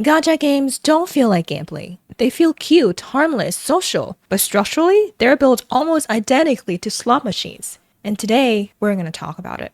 Gacha games don't feel like gameplay. They feel cute, harmless, social, but structurally, they're built almost identically to slot machines. And today, we're going to talk about it.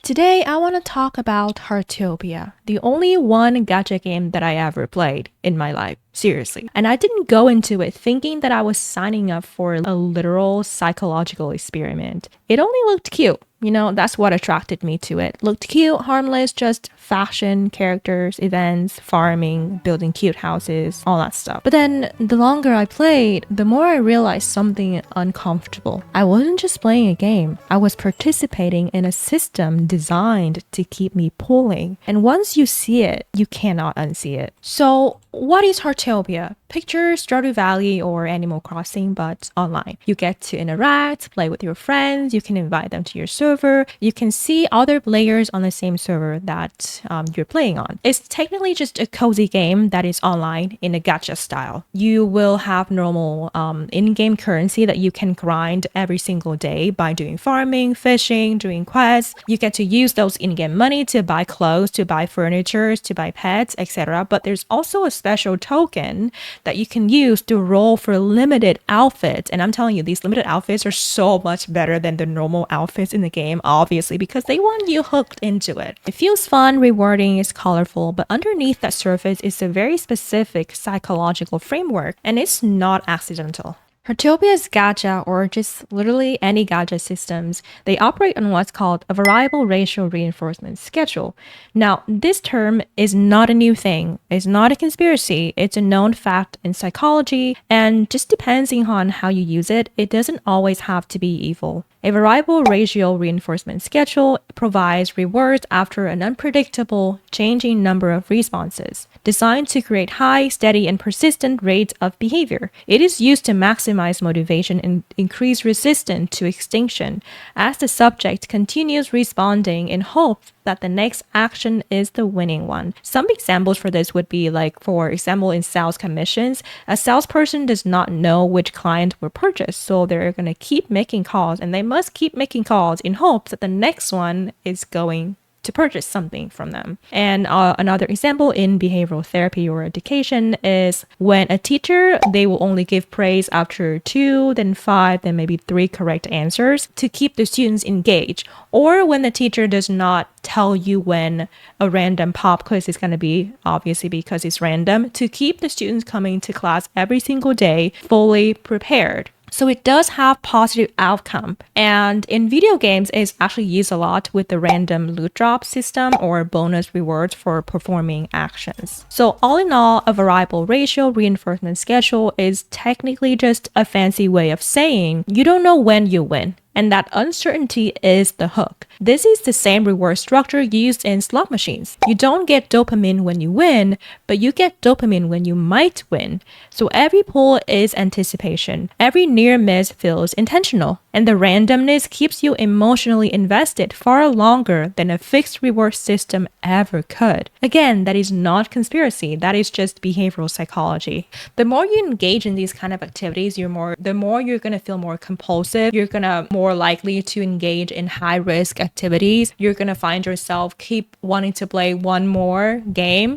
Today, I want to talk about Heartopia, the only one gacha game that I ever played in my life. Seriously. And I didn't go into it thinking that I was signing up for a literal psychological experiment. It only looked cute. That's what attracted me to it. Looked cute, harmless, just fashion, characters, events, farming, building cute houses, all that stuff. But then the longer I played, the more I realized something uncomfortable. I wasn't just playing a game. I was participating in a system designed to keep me pulling. And once you see it, you cannot unsee it. So what is Heartopia? Picture Stardew Valley or Animal Crossing, but online. You get to interact, play with your friends, you can invite them to your server, you can see other players on the same server that you're playing on. It's technically just a cozy game that is online in a gacha style. You will have normal in-game currency that you can grind every single day by doing farming, fishing, doing quests. You get to use those in-game money to buy clothes, to buy furniture, to buy pets, etc. But there's also a special token that you can use to roll for limited outfits. And I'm telling you, these limited outfits are so much better than the normal outfits in the game, obviously, because they want you hooked into it. It feels fun, rewarding, it's colorful, but underneath that surface is a very specific psychological framework, and it's not accidental. Heartopia's gacha, or just literally any gacha systems, they operate on what's called a variable ratio reinforcement schedule. Now, this term is not a new thing. It's not a conspiracy. It's a known fact in psychology, and just depending on how you use it, it doesn't always have to be evil. A variable ratio reinforcement schedule provides rewards after an unpredictable, changing number of responses, designed to create high, steady, and persistent rates of behavior. It is used to maximize motivation and increase resistance to extinction as the subject continues responding in hope that the next action is the winning one. Some examples for this would be like, for example, in sales commissions, a salesperson does not know which client will purchase, so they're going to keep making calls, and they must keep making calls in hopes that the next one is going to purchase something from them. And another example in behavioral therapy or education is when a teacher, they will only give praise after 2, then 5, then maybe 3 correct answers to keep the students engaged. Or when the teacher does not tell you when a random pop quiz is going to be, obviously because it's random, to keep the students coming to class every single day fully prepared. So it does have positive outcome. And in video games, it's actually used a lot with the random loot drop system or bonus rewards for performing actions. So all in all, a variable ratio reinforcement schedule is technically just a fancy way of saying you don't know when you win. And that uncertainty is the hook. This is the same reward structure used in slot machines. You don't get dopamine when you win, but you get dopamine when you might win. So every pull is anticipation. Every near miss feels intentional. And the randomness keeps you emotionally invested far longer than a fixed reward system ever could. Again, that is not conspiracy. That is just behavioral psychology. The more you engage in these kind of activities, the more you're going to feel more compulsive. You're going to more likely to engage in high risk activities. You're going to find yourself keep wanting to play one more game.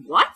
What?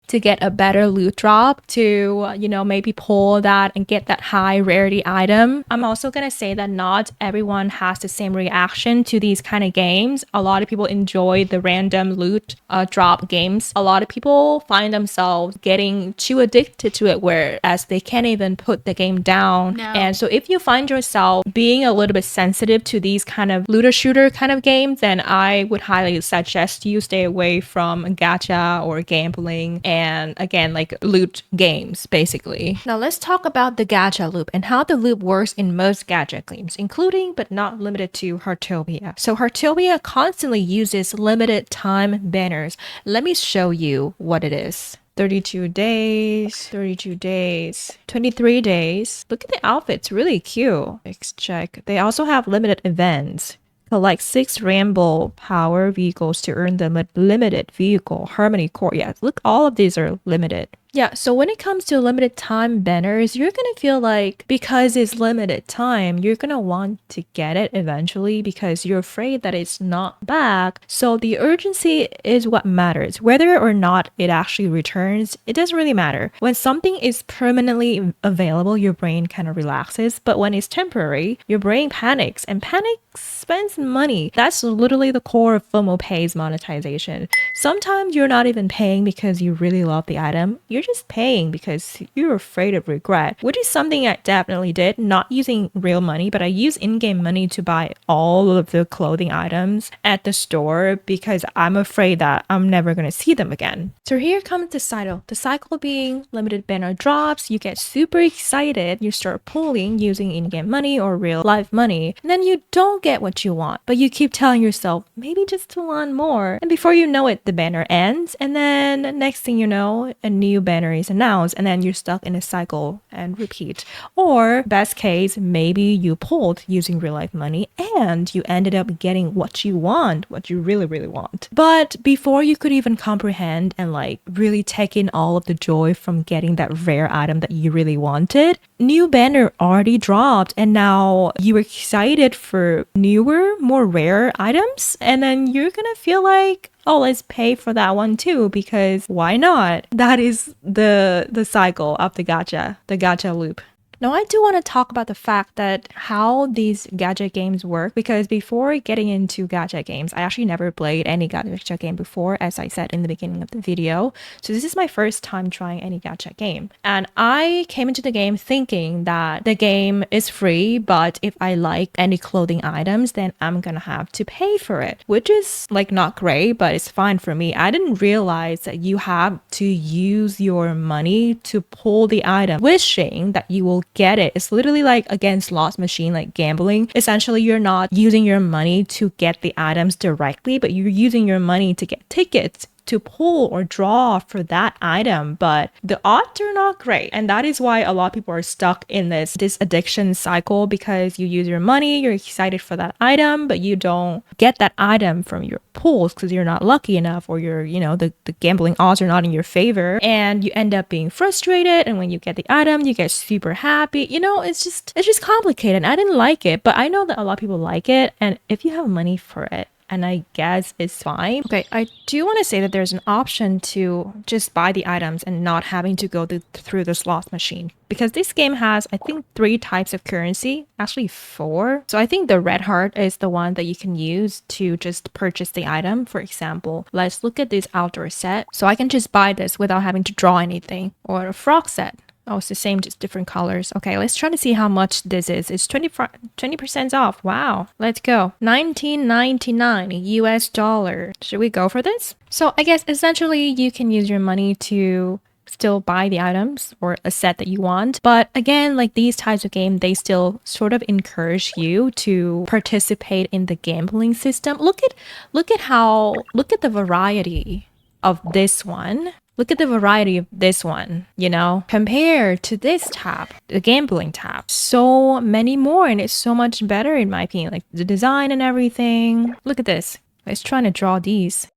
To get a better loot drop, to, maybe pull that and get that high rarity item. I'm also going to say that not everyone has the same reaction to these kind of games. A lot of people enjoy the random loot drop games. A lot of people find themselves getting too addicted to it, whereas they can't even put the game down. No. And so if you find yourself being a little bit sensitive to these kind of looter shooter kind of games, then I would highly suggest you stay away from gacha or gambling and and again, like loot games, basically. Now let's talk about the gacha loop and how the loop works in most gacha games, including but not limited to Heartopia. So Heartopia constantly uses limited time banners. Let me show you what it is. 32 days, 32 days, 23 days. Look at the outfits, really cute. Let's check. They also have limited events. Collect 6 Ramble Power vehicles to earn the limited vehicle Harmony Core. Yeah, look, all of these are limited. Yeah, so when it comes to limited time banners, you're gonna feel like because it's limited time, you're gonna want to get it eventually because you're afraid that it's not back. So the urgency is what matters. Whether or not it actually returns, it doesn't really matter. When something is permanently available, your brain kind of relaxes. But when it's temporary, your brain panics, and panic spends money. That's literally the core of FOMO pays monetization. Sometimes you're not even paying because you really love the item. You're just paying because you're afraid of regret, which is something I definitely did, not using real money, but I use in-game money to buy all of the clothing items at the store because I'm afraid that I'm never going to see them again. So here comes the cycle. The cycle being limited banner drops, you get super excited, you start pulling using in-game money or real life money, and then you don't get what you want, but you keep telling yourself, maybe just one more. And before you know it, the banner ends, and then next thing you know, a new banner is announced, and then you're stuck in a cycle and repeat. Or best case, maybe you pulled using real life money and you ended up getting what you want, what you really, really want. But before you could even comprehend and like really take in all of the joy from getting that rare item that you really wanted, new banner already dropped, and now you're excited for newer, more rare items, and then you're gonna feel like, oh, let's pay for that one too, because why not? That is the cycle of the gacha loop. Now, I do want to talk about the fact that how these gacha games work, because before getting into gacha games, I actually never played any gacha game before, as I said in the beginning of the video. So this is my first time trying any gacha game. And I came into the game thinking that the game is free, but if I like any clothing items, then I'm gonna have to pay for it, which is like not great, but it's fine for me. I didn't realize that you have to use your money to pull the item, wishing that you will get it. It's literally like against slot machine, like gambling. Essentially, you're not using your money to get the items directly, but you're using your money to get tickets to pull or draw for that item, but the odds are not great. And that is why a lot of people are stuck in this addiction cycle, because you use your money, you're excited for that item, but you don't get that item from your pulls because you're not lucky enough, or you're, you know, the gambling odds are not in your favor, and you end up being frustrated. And when you get the item, you get super happy. You know, it's just complicated. I didn't like it, but I know that a lot of people like it, and if you have money for it, and I guess it's fine. Okay, I do want to say that there's an option to just buy the items and not having to go through the slot machine. Because this game has, I think, 3 types of currency, actually 4. So I think the red heart is the one that you can use to just purchase the item. For example, let's look at this outdoor set. So I can just buy this without having to draw anything. Or a frog set. Oh, it's the same, just different colors. Okay, let's try to see how much this is. It's 20% off. Wow. Let's go. $19.99 US dollar. Should we go for this? So I guess essentially you can use your money to still buy the items or a set that you want. But again, like these types of game, they still sort of encourage you to participate in the gambling system. Look at the variety of this one. Look at the variety of this one, you know, compared to this tab, the gambling tab. So many more, and it's so much better in my opinion, like the design and everything. Look at this. Let's try to draw these.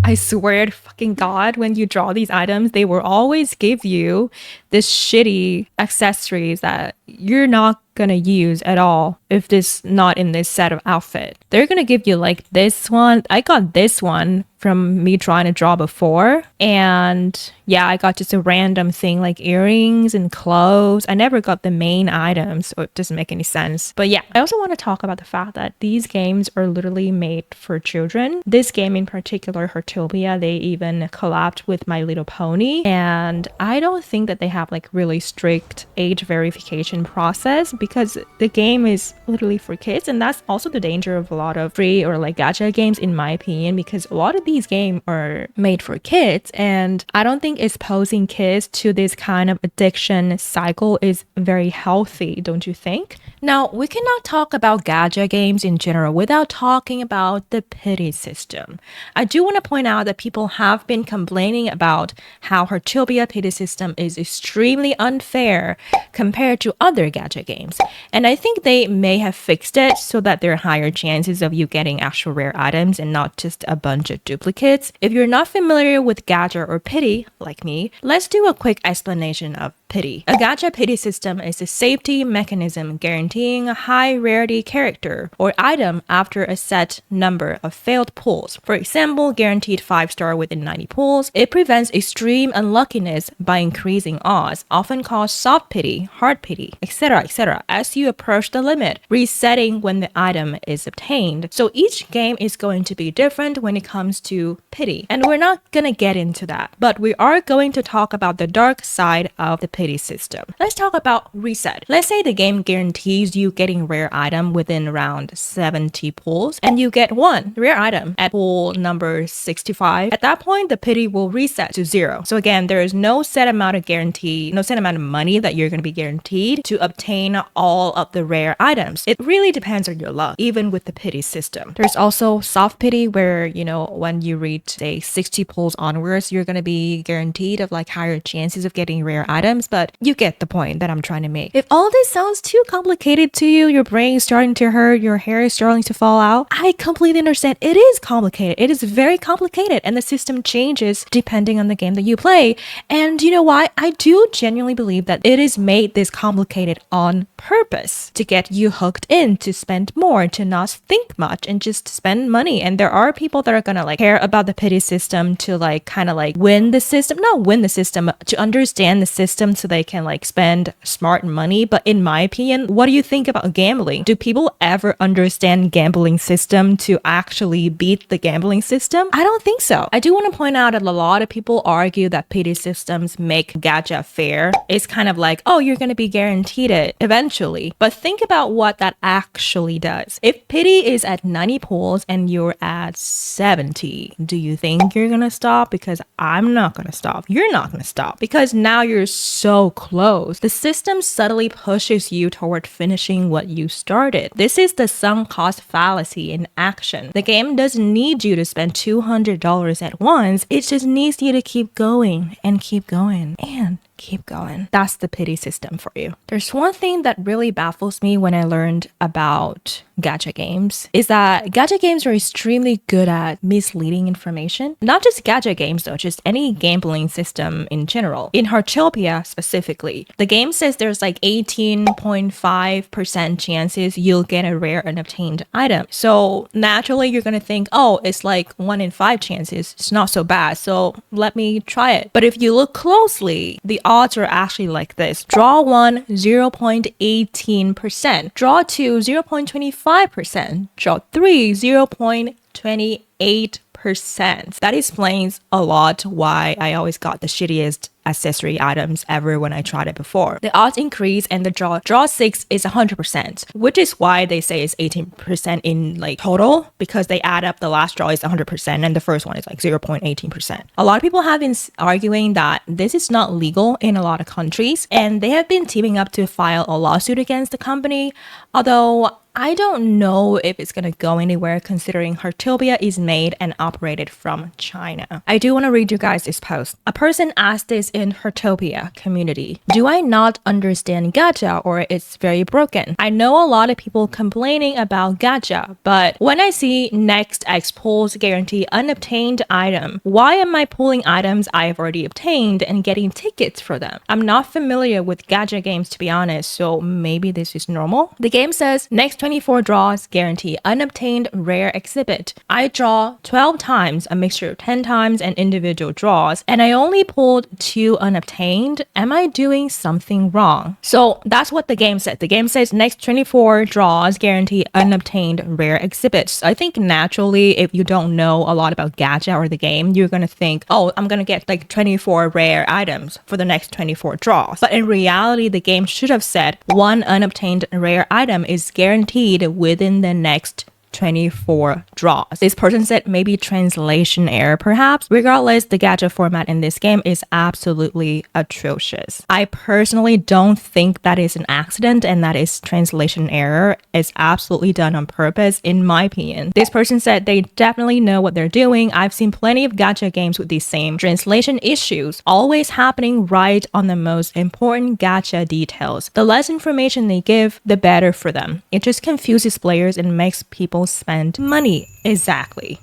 I swear to fucking God, when you draw these items, they will always give you this shitty accessories that you're not gonna use at all if this not in this set of outfit. They're gonna give you like this one. I got this one from me trying to draw before, and yeah, I got just a random thing like earrings and clothes. I never got the main items, so it doesn't make any sense. But yeah, I also want to talk about the fact that these games are literally made for children. This game in particular, Heartopia, they even collabed with My Little Pony, and I don't think that they have have like really strict age verification process because the game is literally for kids, and that's also the danger of a lot of free or like gacha games in my opinion, because a lot of these games are made for kids, and I don't think exposing kids to this kind of addiction cycle is very healthy, don't you think? Now, we cannot talk about gacha games in general without talking about the pity system. I do want to point out that people have been complaining about how Heartopia pity system is extremely unfair compared to other gacha games, and I think they may have fixed it so that there are higher chances of you getting actual rare items and not just a bunch of duplicates. If you're not familiar with gacha or pity, like me, let's do a quick explanation of pity. A gacha pity system is a safety mechanism guaranteeing a high rarity character or item after a set number of failed pulls. For example, guaranteed 5-star within 90 pulls. It prevents extreme unluckiness by increasing odds, often called soft pity, hard pity, etc., etc., as you approach the limit, resetting when the item is obtained. So each game is going to be different when it comes to pity, and we're not gonna get into that, but we are going to talk about the dark side of the pity system. Let's talk about reset. Let's say the game guarantees you getting rare item within around 70 pulls, and you get one rare item at pull number 65. At that point, the pity will reset to 0. So again, there is no set amount of guarantee, no set amount of money that you're going to be guaranteed to obtain all of the rare items. It really depends on your luck, even with the pity system. There's also soft pity where, you know, when you reach say 60 pulls onwards, you're going to be guaranteed of like higher chances of getting rare items, but you get the point that I'm trying to make. If all this sounds too complicated to you, your brain is starting to hurt, your hair is starting to fall out, I completely understand. It is complicated. It is very complicated, and the system changes depending on the game that you play. And you know why? I do genuinely believe that it is made this complicated on purpose to get you hooked in, to spend more, to not think much and just spend money. And there are people that are gonna like care about the pity system to like kind of like win the system, not win the system, to understand the system so they can like spend smart money. But in my opinion, what do you think about gambling? Do people ever understand gambling system to actually beat the gambling system? I don't think so. I do want to point out that a lot of people argue that pity systems make gacha fair. It's kind of like, oh, you're going to be guaranteed it eventually. But think about what that actually does. If pity is at 90 pulls and you're at 70, do you think you're going to stop? Because I'm not going to stop. You're not going to stop because now you're so close. The system subtly pushes you toward finishing what you started. This is the sunk cost fallacy in action. The game doesn't need you to spend $200 at once. It just needs you to keep going and keep going and keep going. That's the pity system for you. There's one thing that really baffles me when I learned about gacha games is that gacha games are extremely good at misleading information. Not just gacha games though, just any gambling system in general. In Heartopia specifically, the game says there's like 18.5% chances you'll get a rare unobtained item. So naturally you're gonna think, oh, it's like 1 in 5 chances. It's not so bad. So let me try it. But if you look closely, the odds are actually like this. Draw 1, 0.18%. Draw 2, 0.25%. Draw 3, 0.28%. That explains a lot why I always got the shittiest accessory items ever when I tried it before. The odds increase and the draw 6 is 100%, which is why they say it's 18% in like total, because they add up the last draw is 100% and the first one is like 0.18%. A lot of people have been arguing that this is not legal in a lot of countries, and they have been teaming up to file a lawsuit against the company, although I don't know if it's gonna go anywhere considering Heartopia is made and operated from China. I do want to read you guys this post. A person asked this in Heartopia community. Do I not understand gacha or it's very broken? I know a lot of people complaining about gacha, but when I see next X pulls guarantee unobtained item, why am I pulling items I've already obtained and getting tickets for them? I'm not familiar with gacha games to be honest, so maybe this is normal. The game says next 24 draws guarantee unobtained rare exhibit. I draw 12 times, a mixture of 10 times and individual draws, and I only pulled 2 22 unobtained. Am I doing something wrong? So that's what the game said. The game says next 24 draws guarantee unobtained rare exhibits. I think naturally, if you don't know a lot about Gacha or the game, you're gonna think, oh, I'm gonna get like 24 rare items for the next 24 draws. But in reality, the game should have said one unobtained rare item is guaranteed within the next 24 draws. This person said maybe translation error perhaps. Regardless, the gacha format in this game is absolutely atrocious. I personally don't think that is an accident and that is translation error. It's absolutely done on purpose in my opinion. This person said they definitely know what they're doing. I've seen plenty of gacha games with these same translation issues, always happening right on the most important gacha details. The less information they give, the better for them. It just confuses players and makes people spend money. Exactly.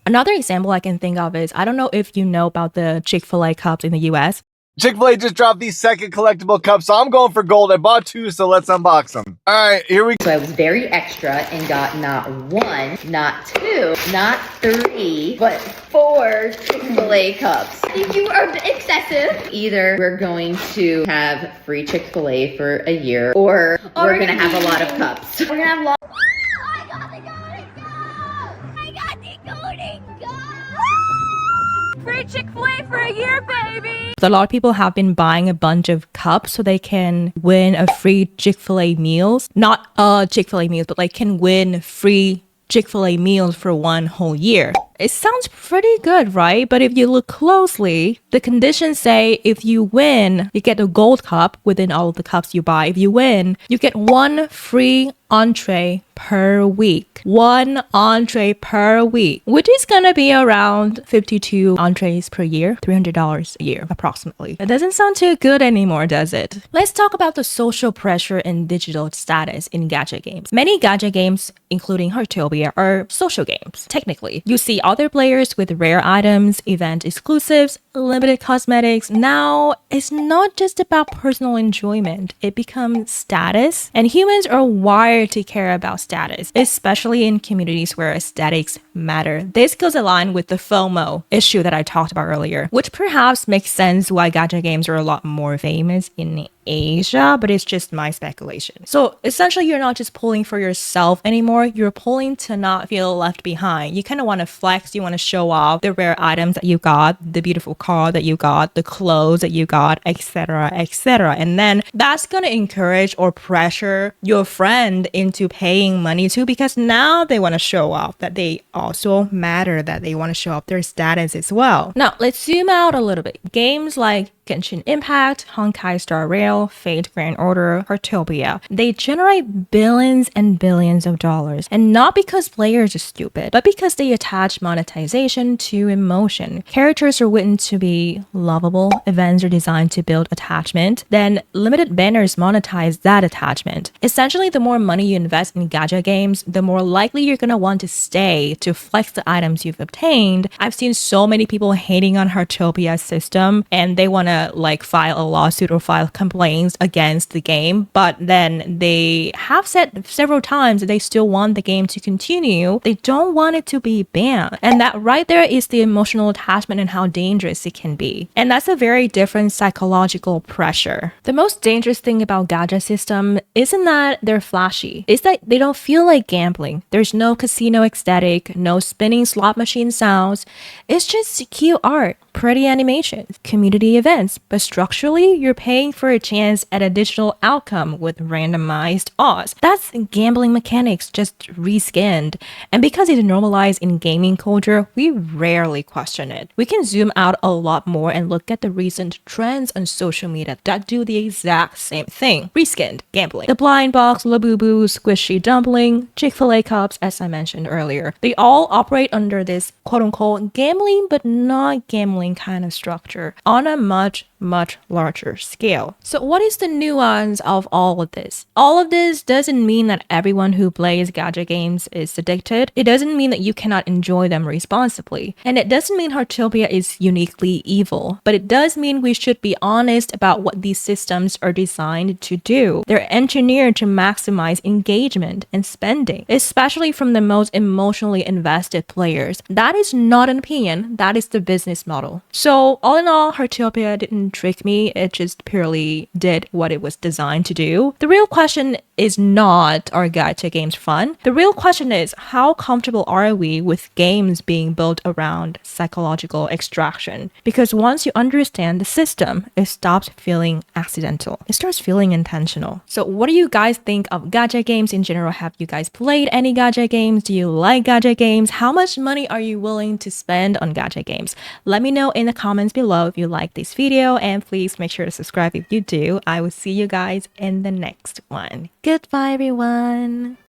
Another example I can think of is, I don't know if you know about the Chick-fil-A cups in the US. Chick-fil-A just dropped these second collectible cups, so I'm going for gold. I bought 2, so let's unbox them. All right, here we go. So I was very extra and got not 1, not 2, not 3, but 4 Chick-fil-A cups. I think you are excessive. Either we're going to have free Chick-fil-A for a year, or we're going to have a lot of cups. We're going to have Free Chick-fil-A for a year, baby! A lot of people have been buying a bunch of cups so they can win a free Chick-fil-A meals. Not Chick-fil-A meals, but like can win free Chick-fil-A meals for 1 whole year. It sounds pretty good, right? But if you look closely, the conditions say if you win, you get a gold cup within all of the cups you buy. If you win, you get 1 free entree per week. 1 entree per week, which is gonna be around 52 entrees per year, $300 a year, approximately. It doesn't sound too good anymore, does it? Let's talk about the social pressure and digital status in gacha games. Many gacha games, including Heartopia, are social games. Technically, you see other players with rare items, event exclusives, limited cosmetics. Now, it's not just about personal enjoyment. It becomes status, and humans are wired to care about status, especially in communities where aesthetics matter. This goes aligned with the FOMO issue that I talked about earlier, which perhaps makes sense why gacha games are a lot more famous in Asia, but it's just my speculation. So essentially, you're not just pulling for yourself anymore, you're pulling to not feel left behind. You kind of want to flex, you want to show off the rare items that you got, the beautiful car that you got, the clothes that you got, etc., etc. And then that's going to encourage or pressure your friend into paying money too, because now they want to show off that they also matter, that they want to show off their status as well. Now, let's zoom out a little bit. Games like Genshin Impact, Honkai Star Rail, Fate Grand Order, Heartopia, they generate billions and billions of dollars. And not because players are stupid, but because they attach monetization to emotion. Characters are written to be lovable, events are designed to build attachment, then limited banners monetize that attachment. Essentially, the more money you invest in gacha games, the more likely you're gonna want to stay to flex the items you've obtained. I've seen so many people hating on Heartopia's system, and they want to like file a lawsuit or file complaints against the game, but then they have said several times that they still want the game to continue. They don't want it to be banned. And that right there is the emotional attachment and how dangerous it can be. And that's a very different psychological pressure. The most dangerous thing about gacha system isn't that they're flashy. It's that they don't feel like gambling. There's no casino aesthetic, no spinning slot machine sounds. It's just cute art, pretty animations, community events. But structurally, you're paying for a chance at a digital outcome with randomized odds. That's gambling mechanics just reskinned. And because it's normalized in gaming culture, we rarely question it. We can zoom out a lot more and look at the recent trends on social media that do the exact same thing. Reskinned gambling. The blind box, Labubu, squishy dumpling, Chick-fil-A cups, as I mentioned earlier. They all operate under this quote-unquote gambling but not gambling kind of structure on a much larger scale. So what is the nuance of all of this? All of this doesn't mean that everyone who plays gacha games is addicted. It doesn't mean that you cannot enjoy them responsibly. And it doesn't mean Heartopia is uniquely evil. But it does mean we should be honest about what these systems are designed to do. They're engineered to maximize engagement and spending, especially from the most emotionally invested players. That is not an opinion. That is the business model. So all in all, Heartopia didn't didn't trick me. It just purely did what it was designed to do. The real question is not, are gacha games fun? The real question is, how comfortable are we with games being built around psychological extraction? Because once you understand the system, it stops feeling accidental. It starts feeling intentional. So what do you guys think of gacha games in general? Have you guys played any gacha games? Do you like gacha games? How much money are you willing to spend on gacha games? Let me know in the comments below if you like this video, and please make sure to subscribe if you do. I will see you guys in the next one. Goodbye, everyone.